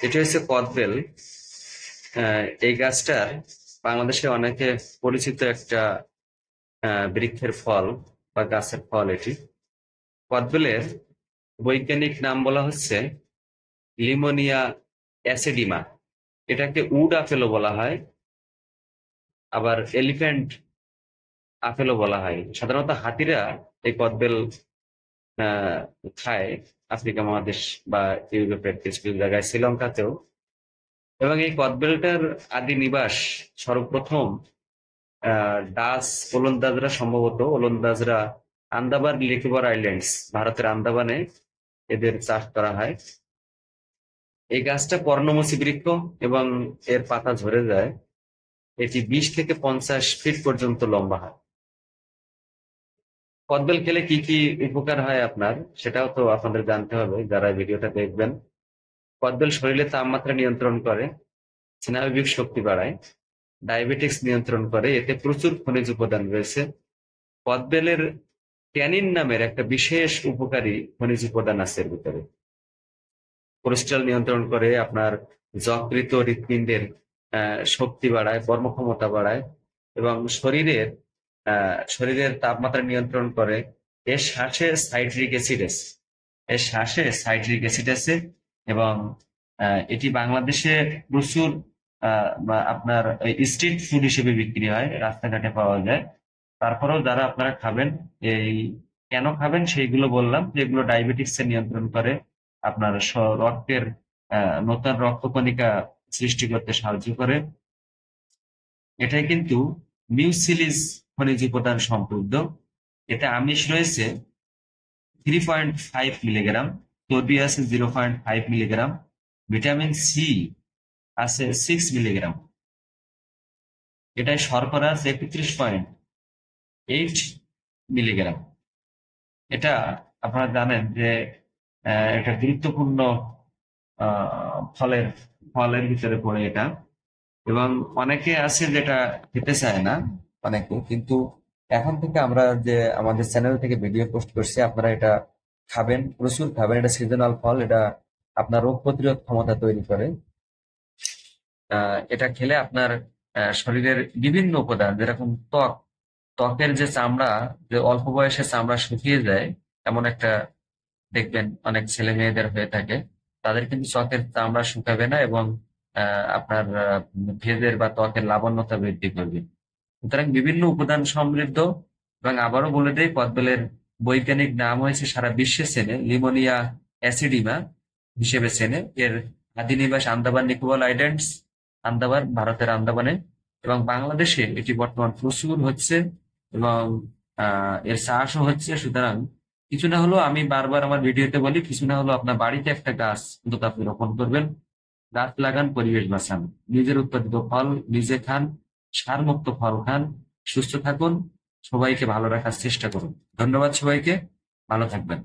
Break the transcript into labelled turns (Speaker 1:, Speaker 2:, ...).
Speaker 1: এটা হচ্ছে কদবেল। এই গাছটার বাংলাদেশে অনেকে পরিচিত একটা বৃক্ষের ফল বা গাছের ফল এটি। কদবেলের বৈজ্ঞানিক নাম বলা হচ্ছে লিমোনিয়া অ্যাসিডিমা। এটাকে উড আপেলও বলা হয়, আবার এলিফ্যান্ট আপেলও বলা হয়। সাধারণত হাতিরা এই কদবেল আহ খায়, আফ্রিকা মহাদেশ বা ইউরোপের কিছু কিছু জায়গায়, শ্রীলঙ্কাতেও। এবং এই কদবেলটার আদি নিবাস সর্বপ্রথম ডাচ ওলন্দাজরা, সম্ভবত ওলন্দাজরা আন্দামান নিকোবর আইল্যান্ডস, ভারতের আন্দামানে এদের চাষ করা হয়। এই গাছটা পর্ণমোচী বৃক্ষ এবং এর পাতা ঝরে যায়। এটি 20 থেকে 50 ফিট পর্যন্ত লম্বা হয়। কদবেল খেলে কি কি উপকার হয় আপনার, সেটাও তো আপনাদের জানতে হবে যারা ভিডিওটা দেখবেন। কদবেল শরীরে তাপমাত্রা নিয়ন্ত্রণ করে, স্নায়বিক শক্তি বাড়ায়, ডায়াবেটিক্স নিয়ন্ত্রণ করে, এতে প্রচুর খনিজ উপাদান রয়েছে। কদবেলের ট্যানিন নামের একটা বিশেষ উপকারী খনিজ উপাদান আছে এর ভিতরে। কোলেস্টেরল নিয়ন্ত্রণ করে, আপনার যকৃত হৃৎপিণ্ডের শক্তি বাড়ায়, কর্মক্ষমতা বাড়ায়, এবং শরীরের তাপমাত্রা নিয়ন্ত্রণ করে। এর শ্বাসে সাইট্রিক অ্যাসিড আছে। এবং এটি বাংলাদেশে প্রচুর আপনার স্ট্রিট ফুড হিসেবে বিক্রি হয়, রাস্তাঘাটে পাওয়া যায়। তারপরেও যারা আপনারা খাবেন, এই কেন খাবেন সেইগুলো বললাম, যেগুলো ডায়াবেটিক্স এর নিয়ন্ত্রণ করে, আপনার রক্তের নতুন রক্তকণিকা সৃষ্টি করতে সাহায্য করে। এটাই কিন্তু মিউসিলিস খনিজ উপাদান সমৃদ্ধ। এতে আমিষ রয়েছে 3.5 মিলিগ্রাম, চর্বি আছে 0.5 মিলিগ্রাম, ভিটামিন সি আছে 6 মিলিগ্রাম, এটাই শর্করা আছে 31.8 মিলিগ্রাম। এটা আপনারা জানেন যে এটা গুরুত্বপূর্ণ ফলের ফলের ভিতরে পড়ে এটা। এবং অনেকে আছে যেটা খেতে চায় না, অনেকে কিন্তু। এখন থেকে আমরা যে আমাদের চ্যানেল থেকে ভিডিও পোস্ট করছি, আপনারা এটা খাবেন, প্রচুর খাবেন। এটা সিজনাল ফল, এটা আপনার রোগ প্রতিরোধ ক্ষমতা তৈরি করে। এটা খেলে আপনার শরীরের বিভিন্ন উপাদান, যেরকম ত্বকের যে চামড়া, যে অল্প বয়সে চামড়া শুকিয়ে যায়, এমন একটা দেখবেন অনেক ছেলে মেয়েদের হয়ে থাকে, তাদের কিন্তু ত্বকের চামড়া শুকাবে না, এবং আপনার ভেজের বা ত্বকের লাবণ্যতা বৃদ্ধি করবে। সুতরাং বিভিন্ন উপাদান সমৃদ্ধ। এবং আবারও বলে দেই, কদবেলের বৈজ্ঞানিক নাম হয়েছে, সারা বিশ্বে চেনে, লিমোনিয়া অ্যাসিডিমা হিসেবে চেনে। এর আদি নিবাস আন্দামান নিকোবর আইল্যান্ডস, আন্দামান, ভারতের আন্দামানে। এবং বাংলাদেশে এটি বর্তমান প্রচুর হচ্ছে, এবং এর চাষও হচ্ছে। সুতরাং কিছু না হলেও, আমি বারবার আমার ভিডিওতে বলি, কিছু না হলেও আপনার বাড়িতে একটা গাছ অন্তত আপনি রোপণ করবেন। গাছ লাগান, পরিবেশ বাঁচান, নিজের উৎপাদিত ফল নিজে খান, সারমুক্ত ফল খান, সুস্থ থাকুন, সবাইকে ভালো রাখার চেষ্টা করুন। ধন্যবাদ সবাইকে, ভালো থাকবেন।